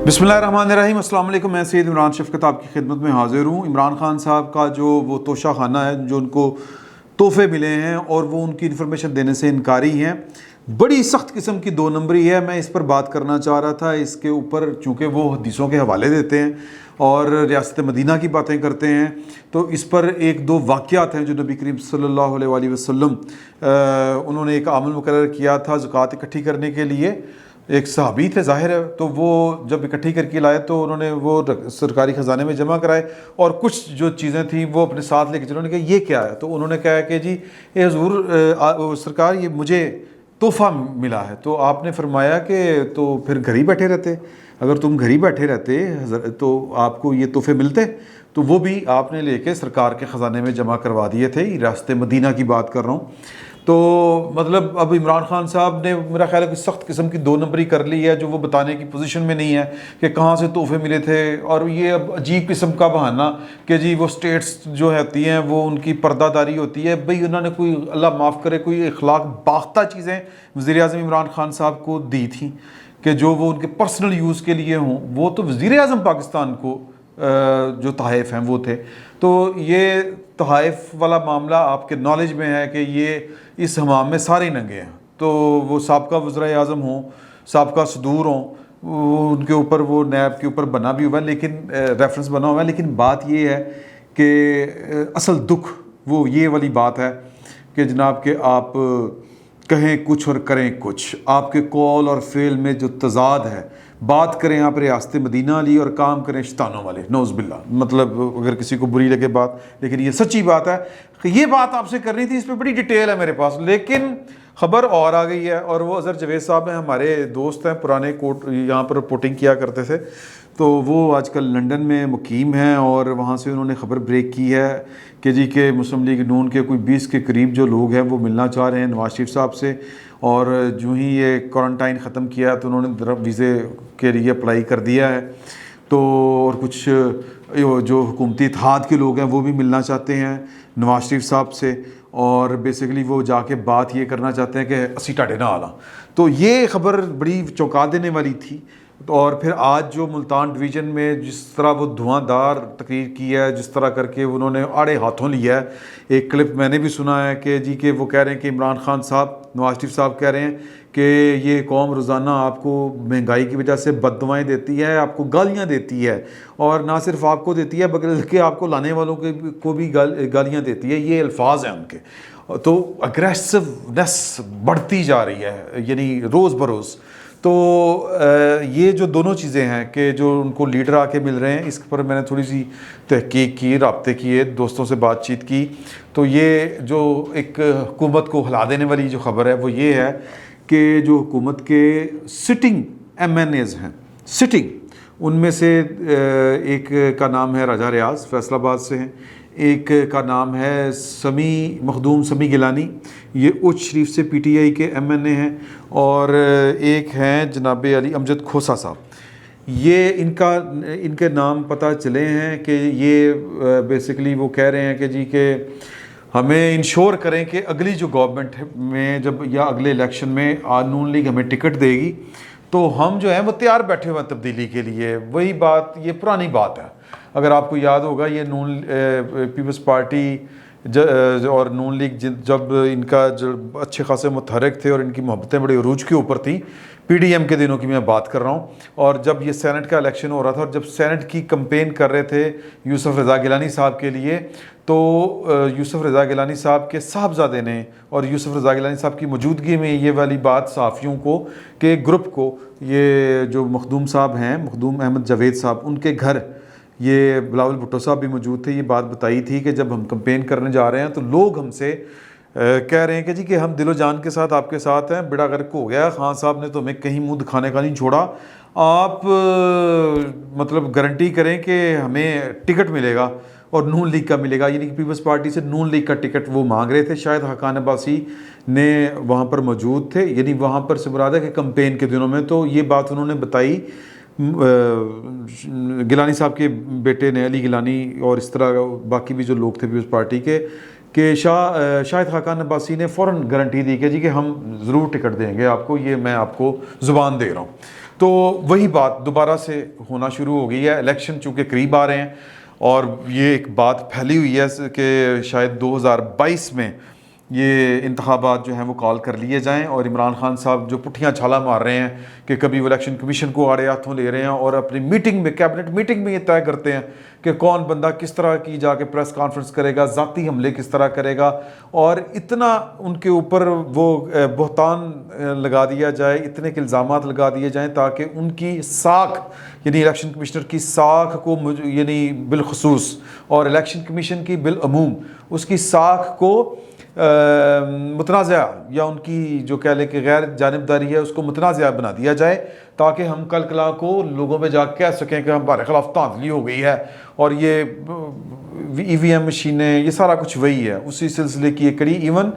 बिस्मिल्लाहिर्रहमानिर्रहीम, अस्सलाम वालेकुम। मैं सैयद इमरान शफ़क़त आपकी खिदमत में हाज़िर हूँ। इमरान खान साहब का जो वो तोशा खाना है, जो उनको तोहफ़े मिले हैं और वो उनकी इन्फॉर्मेशन देने से इनकारी हैं, बड़ी सख्त किस्म की दो नंबरी है। मैं इस पर बात करना चाह रहा था। इसके ऊपर चूँकि वो हदीसों के हवाले देते हैं और रियासत मदीना की बातें करते हैं, तो इस पर एक दो वाक़यात हैं जो नबी करीम सल्लल्लाहु अलैहि वसल्लम उन्होंने एक अमल मुकर्रर किया था ज़कात इकट्ठी करने के लिए। एक सहाबी थे ज़ाहिर है, तो वो जब इकट्ठी करके लाए तो उन्होंने वो सरकारी ख़जाने में जमा कराए और कुछ जो चीज़ें थी वो अपने साथ लेके चले। उन्होंने कहा ये क्या है, तो उन्होंने कहा कि जी ये हुज़ूर सरकार, ये मुझे तोहफ़ा मिला है। तो आपने फरमाया कि तो फिर घर ही बैठे रहते, अगर तुम घर ही बैठे रहते तो आपको ये तोहफ़े मिलते। तो वो भी आपने लेके सरकार के ख़जाने में जमा करवा दिए थे। रास्ते मदीना की बात कर रहा हूँ। तो मतलब अब इमरान खान साहब ने मेरा ख्याल है कि सख्त किस्म की दो नंबरी कर ली है, जो वो बताने की पोजीशन में नहीं है कि कहाँ से तोहफे मिले थे। और ये अब अजीब किस्म का बहाना कि जी वो स्टेट्स जो होती हैं वो उनकी पर्दादारी होती है। भाई उन्होंने कोई अल्लाह माफ़ करे कोई इखलाक बाख्ता चीज़ें वज़ीर-ए-आज़म इमरान खान साहब को दी थी कि जो वो उनके पर्सनल यूज़ के लिए हों। वो तो वज़ीर-ए-आज़म पाकिस्तान को जो तहफ़ हैं वो थे। तो ये तहफ़ वाला मामला आपके नॉलेज में है कि ये इस हमाम में सारे नंगे हैं। तो वो साबका वज़ीर-ए-आज़म हों, साबका सदूर हों, उनके ऊपर वो नैब के ऊपर बना भी हुआ है, लेकिन रेफरेंस बना हुआ है। लेकिन बात ये है कि असल दुख वो ये वाली बात है कि जनाब के आप कहें कुछ और करें कुछ, आपके कौल और फ़ेल में जो तज़ाद है, बात करें आप रियासत मदीना वाली और काम करें शैतानों वाले, नौज़ बिल्ला। मतलब अगर किसी को बुरी लगे बात, लेकिन ये सच्ची बात है। ये बात आपसे करनी थी, इस पर बड़ी डिटेल है मेरे पास, लेकिन ख़बर और आ गई है। और वो अज़हर जवेद साहब हैं, हमारे दोस्त हैं, पुराने कोर्ट यहाँ पर रिपोर्टिंग किया करते थे। तो वो आजकल लंदन में मुकीम हैं और वहाँ से उन्होंने ख़बर ब्रेक की है कि जी के मुस्लिम लीग नून के कोई 20 के करीब जो लोग हैं वो मिलना चाह रहे हैं नवाज शरीफ साहब से। और जो ही ये क्वारंटाइन ख़त्म किया तो उन्होंने वीज़े के लिए अप्लाई कर दिया है। तो और कुछ जो हुकूमती इत्तेहाद के लोग हैं वो भी मिलना चाहते हैं नवाज शरीफ साहब से, और बेसिकली वो जाके बात ये करना चाहते हैं कि असी टाटे ना आला। तो ये ख़बर बड़ी चौंका देने वाली थी। और फिर आज जो मुल्तान डिवीज़न में जिस तरह वो धुआंधार तकरीर की है, जिस तरह करके उन्होंने आड़े हाथों लिया है, एक क्लिप मैंने भी सुना है कि जी के वो कह रहे हैं कि इमरान खान साहब, नवाज शरीफ साहब कह रहे हैं कि ये कौम रोज़ाना आपको महंगाई की वजह से बद्दुआएं देती है, आपको गालियां देती है, और ना सिर्फ आपको देती है बल्कि आपको लाने वालों को भी गालियां देती है। ये अल्फाज हैं उनके। तो अग्रेसिवनेस बढ़ती जा रही है यानी रोज़ बरोज़। तो ये जो दोनों चीज़ें हैं कि जो उनको लीडर आके मिल रहे हैं, इस पर मैंने थोड़ी सी तहकीक की, राब्ते किए, दोस्तों से बातचीत की। तो ये जो एक हुकूमत को हिला देने वाली जो ख़बर है वो ये है कि जो हुकूमत के सिटिंग MNAs हैं, सिटिंग, उनमें से एक का नाम है राजा रियाज, फैसलाबाद से हैं। एक का नाम है मखदूम समी गिलानी, ये उच्च शरीफ से PTI के MNA हैं। और एक हैं जनाब अली अमजद खोसा साहब। ये इनके नाम पता चले हैं कि ये बेसिकली वो कह रहे हैं कि जी के हमें इंश्योर करें कि अगली जो गवर्नमेंट में जब या अगले इलेक्शन में नून लीग हमें टिकट देगी तो हम जो है वो तैयार बैठे हुए हैं तब्दीली के लिए। वही बात, ये पुरानी बात है। अगर आपको याद होगा, ये पीपल्स पार्टी और नून लीग जब इनका जो अच्छे खासे मुतहरक थे और इनकी मोहब्बतें बड़े अरूज के ऊपर थी, PDM के दिनों की मैं बात कर रहा हूँ। और जब ये सेनेट का इलेक्शन हो रहा था और जब सेनेट की कैंपेन कर रहे थे यूसुफ रज़ा गिलानी साहब के लिए, तो यूसुफ रज़ा गिलानी साहब के साहबजादे ने और यूसुफ रज़ा गिलानी साहब की मौजूदगी में ये वाली बात सहाफ़ियों को के ग्रुप को, ये जो मखदूम साहब हैं, मखदूम अहमद जावेद साहब, उनके घर ये बिलावल भुट्टो साहब भी मौजूद थे, ये बात बताई थी कि जब हम कैंपेन करने जा रहे हैं तो लोग हमसे कह रहे हैं कि जी कि हम दिलो जान के साथ आपके साथ हैं, बेड़ा गर्क हो गया, खान साहब ने तो हमें कहीं मुंह दिखाने का नहीं छोड़ा, आप मतलब गारंटी करें कि हमें टिकट मिलेगा और नून लीग का मिलेगा। यानी कि पीपल्स पार्टी से नून लीग का टिकट वो मांग रहे थे। शायद हकान अब्बासी ने वहाँ पर मौजूद थे, यानी वहाँ पर से मुराद है कि कैंपेन के दिनों में। तो ये बात उन्होंने बताई गिलानी साहब के बेटे ने, अली गिलानी, और इस तरह बाकी भी जो लोग थे पीपल्स पार्टी के, कि शाहिद खाकान अब्बासी ने फ़ौरन गारंटी दी कि जी कि हम ज़रूर टिकट देंगे आपको, ये मैं आपको ज़ुबान दे रहा हूँ। तो वही बात दोबारा से होना शुरू हो गई है। इलेक्शन चूँकि करीब आ रहे हैं और ये एक बात फैली हुई है कि शायद 2022 में ये इंतखाबात जो हैं वो कॉल कर लिए जाएं, और इमरान खान साहब जो पुट्ठियाँ छाला मार रहे हैं कि कभी वो इलेक्शन कमीशन को आड़े हाथों ले रहे हैं और अपनी मीटिंग में, कैबिनेट मीटिंग में ये तय करते हैं कि कौन बंदा किस तरह की जाके प्रेस कॉन्फ्रेंस करेगा, ज़ाती हमले किस तरह करेगा, और इतना उनके ऊपर वो बहतान लगा दिया जाए, इतने के इल्ज़ामात लगा दिए जाएँ ताकि उनकी साख यानी इलेक्शन कमिश्नर की साख को यानी बिलखसूस और इलेक्शन कमीशन की बिलअमूम उसकी साख को मुतनाज़ा या उनकी जो कह लें कि गैर जानिबदारी है उसको मुतनाज़ा बना दिया जाए, ताकि हम कल कला को लोगों में जाकर कह सकें कि हमारे खिलाफ धांधली हो गई है और ये EVM मशीनें, ये सारा कुछ वही है। उसी सिलसिले की एक कड़ी इवन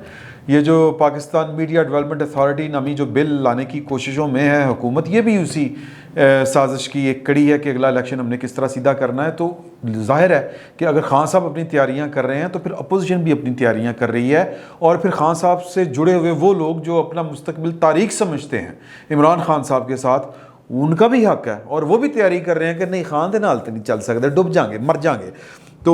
ये जो पाकिस्तान मीडिया डेवलपमेंट अथॉरिटी नामी जो बिल लाने की कोशिशों में है हुकूमत, ये भी उसी साजिश की एक कड़ी है कि अगला इलेक्शन हमने किस तरह सीधा करना है। तो जाहिर है कि अगर खान साहब अपनी तैयारियां कर रहे हैं तो फिर अपोजिशन भी अपनी तैयारियां कर रही है, और फिर खान साहब से जुड़े हुए वो लोग जो अपना मुस्तकबिल तारीख समझते हैं इमरान खान साहब के साथ, उनका भी हक है और वो भी तैयारी कर रहे हैं कि नहीं खान दे नाल तो नहीं चल सकते, डूब जाएंगे, मर जाएंगे। तो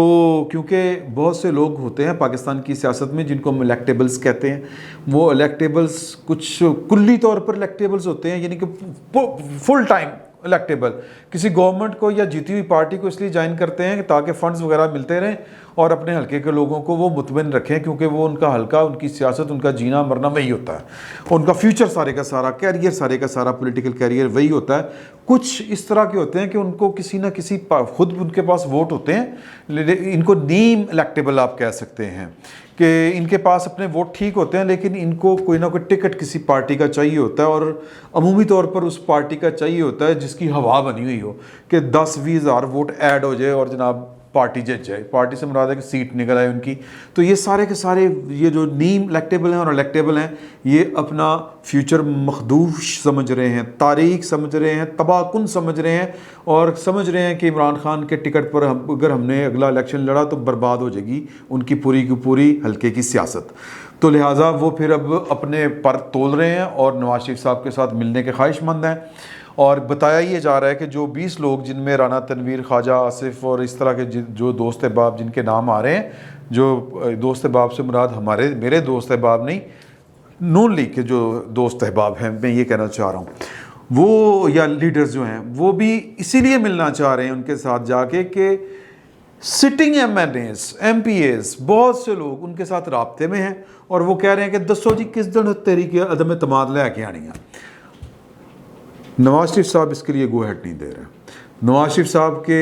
क्योंकि बहुत से लोग होते हैं पाकिस्तान की सियासत में जिनको हम इलेक्टेबल्स कहते हैं, वो इलेक्टेबल्स कुछ कुल्ली तौर पर इलेक्टेबल्स होते हैं, यानी कि फुल टाइम इलेक्टेबल किसी गवर्नमेंट को या जीती हुई पार्टी को इसलिए ज्वाइन करते हैं कि ताकि फंड्स वगैरह मिलते रहें और अपने हलके के लोगों को वो मुतमिन रखें, क्योंकि वो उनका हलका, उनकी सियासत, उनका जीना मरना वही होता है, उनका फ्यूचर सारे का सारा कैरियर, सारे का सारा पॉलिटिकल कैरियर वही होता है। कुछ इस तरह के होते हैं कि उनको किसी ना किसी खुद उनके पास वोट होते हैं, इनको नीम इलेक्टेबल आप कह सकते हैं कि इनके पास अपने वोट ठीक होते हैं, लेकिन इनको कोई ना कोई टिकट किसी पार्टी का चाहिए होता है, और अमूमी तौर पर उस पार्टी का चाहिए होता है जिसकी हवा बनी हुई हो कि 10-20 हज़ार वोट ऐड हो जाए और जनाब पार्टी जीत जाए। पार्टी से मुराद है कि सीट निकल आए उनकी। तो ये सारे के सारे ये जो नीम इलेक्टेबल हैं और इलेक्टेबल हैं, ये अपना फ्यूचर मखदूश समझ रहे हैं, तारीख समझ रहे हैं, तबाहकुन समझ रहे हैं, और समझ रहे हैं कि इमरान खान के टिकट पर अगर हमने अगला इलेक्शन लड़ा तो बर्बाद हो जाएगी उनकी पूरी की पूरी हल्के की सियासत। तो लिहाजा वो फिर अब अपने पर तोल रहे हैं और नवाज शरीफ साहब के साथ मिलने के ख्वाहिशमंद हैं। और बताया ये जा रहा है कि जो 20 लोग जिनमें राना तनवीर, ख्वाजा आसिफ और इस तरह के जो दोस्त अहबाब जिनके नाम आ रहे हैं, जो दोस्त अहबाब से मुराद मेरे दोस्त अहबाब नहीं, नून लीग के जो दोस्त अहबाब हैं, मैं ये कहना चाह रहा हूँ, वो या लीडर्स जो हैं वो भी इसीलिए मिलना चाह रहे हैं उनके साथ जाके कि सिटिंग MNAs, MPAs बहुत से लोग उनके साथ राब्ते में हैं और वो कह रहे हैं कि दसो जी किस दिन तहरीक अदम एतमाद लेके आनी है। नवाज शरीफ साहब इसके लिए गो हेड नहीं दे रहे। नवाज शरीफ साहब के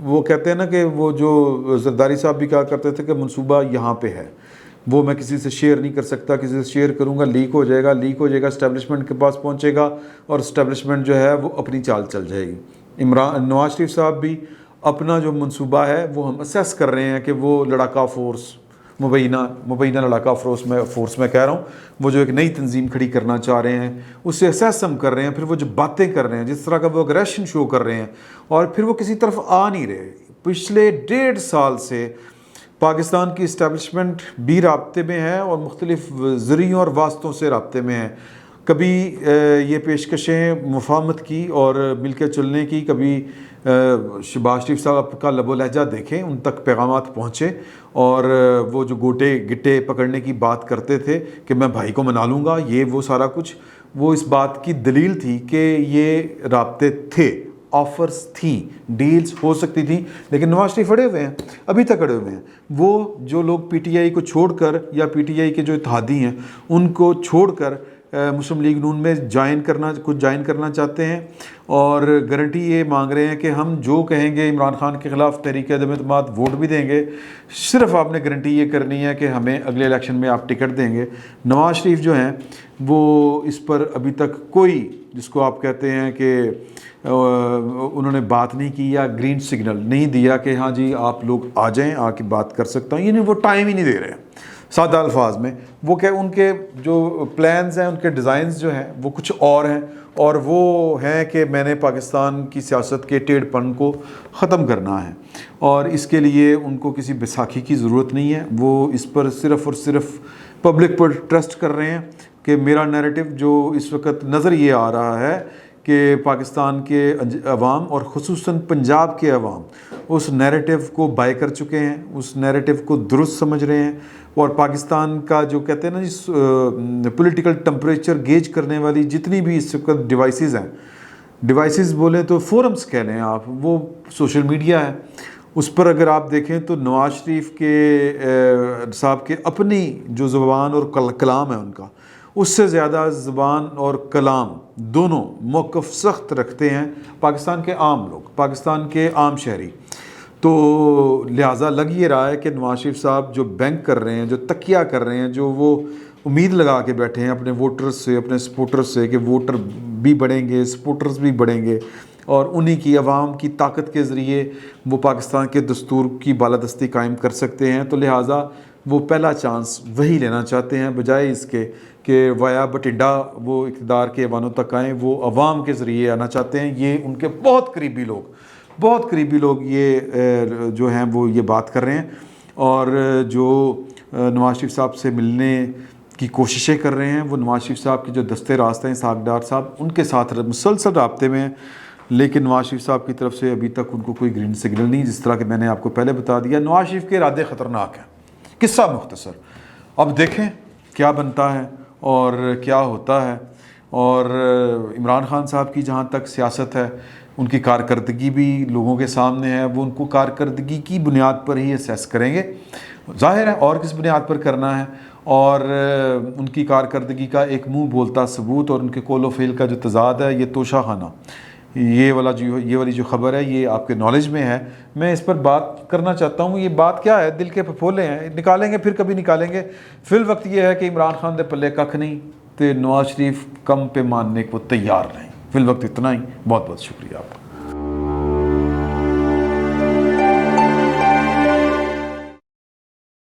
वो कहते हैं ना कि वो जो जरदारी साहब भी कहा करते थे कि मंसूबा यहाँ पे है, वो मैं किसी से शेयर नहीं कर सकता, किसी से शेयर करूँगा लीक हो जाएगा, इस्टेब्लिशमेंट के पास पहुँचेगा और इस्टेब्लिशमेंट जो है वो अपनी चाल चल जाएगी। नवाज शरीफ साहब भी अपना जो मंसूबा है वो हम असेस कर रहे हैं कि वो लड़ाका फोर्स, मुबैना लड़ाका फोर्स में कह रहा हूँ, वो जो एक नई तंजीम खड़ी करना चाह रहे हैं उससे असेस हम कर रहे हैं। फिर वो जो बातें कर रहे हैं, जिस तरह का वो अग्रेशन शो कर रहे हैं, और फिर वो किसी तरफ आ नहीं रहे। पिछले 1.5 साल से पाकिस्तान की इस्टेब्लिशमेंट भी राब्ते में है और मुख्तलिफ ज़रियों और वास्तों से राब्ते में है। कभी ये पेशकशें मुफाहमत की और मिलकर चलने की, कभी शहबाज शरीफ साहब का लबो लहजा देखें, उन तक पैगामात पहुँचे, और वो जो गोटे गिट्टे पकड़ने की बात करते थे कि मैं भाई को मना लूँगा, ये वो सारा कुछ वो इस बात की दलील थी कि ये राब्ते थे, ऑफर्स थी, डील्स हो सकती थी, लेकिन नवाज शरीफ अड़े हुए हैं, अभी तक अड़े हुए हैं। वो जो लोग PTI को छोड़कर या PTI के जो इत्तेहादी हैं उनको छोड़कर मुस्लिम लीग नून में ज्वाइन करना चाहते हैं, और गारंटी ये मांग रहे हैं कि हम जो कहेंगे इमरान खान के ख़िलाफ़ तहरीक अदम एतमाद वोट भी देंगे, सिर्फ आपने गारंटी ये करनी है कि हमें अगले इलेक्शन में आप टिकट देंगे। नवाज शरीफ जो हैं वो इस पर अभी तक कोई, जिसको आप कहते हैं कि उन्होंने बात नहीं की या ग्रीन सिग्नल नहीं दिया कि हाँ जी आप लोग आ जाएं, आके बात कर सकता हूँ, यानी वो टाइम ही नहीं दे रहे हैं। सादा अल्फाज में। वो क्या, उनके जो प्लान्स हैं, उनके डिज़ाइंस जो हैं वो कुछ और हैं, और वो हैं कि मैंने पाकिस्तान की सियासत के टेढ़पन को ख़त्म करना है, और इसके लिए उनको किसी बैसाखी की ज़रूरत नहीं है। वो इस पर सिर्फ़ और सिर्फ पब्लिक पर ट्रस्ट कर रहे हैं कि मेरा नैरेटिव जो इस वक्त नज़र ये आ रहा है कि पाकिस्तान के अवाम और ख़ुसूसन पंजाब के अवाम उस नैरेटिव को बाय कर चुके हैं, उस नैरेटिव को दुरुस्त समझ रहे हैं, और पाकिस्तान का जो कहते हैं ना जी पॉलिटिकल टेम्परेचर गेज करने वाली जितनी भी इस वक्त डिवाइसेस हैं, डिवाइसेस बोले तो फोरम्स कह लें आप, वो सोशल मीडिया है, उस पर अगर आप देखें तो नवाज शरीफ के साहब के अपनी जो ज़ुबान और कलाम है उनका, उससे ज़्यादा ज़ुबान और कलाम दोनों मौक़िफ़ सख्त रखते हैं पाकिस्तान के आम लोग, पाकिस्तान के आम शहरी। तो लिहाजा लग ये रहा है कि नवाज शरीफ साहब जो बैंक कर रहे हैं, जो तकिया कर रहे हैं, जो वो उम्मीद लगा के बैठे हैं अपने वोटर्स से, अपने सपोर्टर्स से कि वोटर भी बढ़ेंगे, सपोर्टर्स भी बढ़ेंगे, और उन्हीं की आवाम की ताकत के ज़रिए वो पाकिस्तान के दस्तूर की बालादस्ती कायम कर सकते हैं। तो लिहाजा वो पहला चांस वही लेना चाहते हैं, बजाय इसके कि वाया बटिंडा वो इक़्तिदार के ऐवानों तक आएँ, वो अवाम के ज़रिए आना चाहते हैं। ये उनके बहुत करीबी लोग ये जो हैं वो ये बात कर रहे हैं, और जो नवाज शरीफ साहब से मिलने की कोशिशें कर रहे हैं, वो नवाज शरीफ साहब के जो दस्ते रास्ते हैं, इसहाक़ डार साहब, उनके साथ मुसलसल राब्ते में हैं, लेकिन नवाज शरीफ साहब की तरफ से अभी तक उनको कोई ग्रीन सिग्नल नहीं। जिस तरह के मैंने आपको पहले बता दिया, नवाज शरीफ के इरादे ख़तरनाक हैं। किस्सा मुख्तसर, अब देखें क्या बनता है और क्या होता है। और इमरान खान साहब की जहाँ तक सियासत है, उनकी कारकर्दगी भी लोगों के सामने है, वो उनको कारकर्दगी की बुनियाद पर ही असेस करेंगे, ज़ाहिर है, और किस बुनियाद पर करना है। और उनकी कारकर्दगी का एक मुंह बोलता सबूत और उनके कौल व फ़ेल का जो तज़ाद है, ये तोशाखाना, ये वाली जो ख़बर है, ये आपके नॉलेज में है। मैं इस पर बात करना चाहता हूँ। ये बात क्या है, दिल के फफोले हैं, निकालेंगे फिर कभी निकालेंगे। फिल वक्त ये है कि इमरान खान दे पल्ले कख नहीं, तो नवाज शरीफ कम पे मानने को तैयार नहीं। फिल वक्त इतना ही। बहुत बहुत शुक्रिया आपका।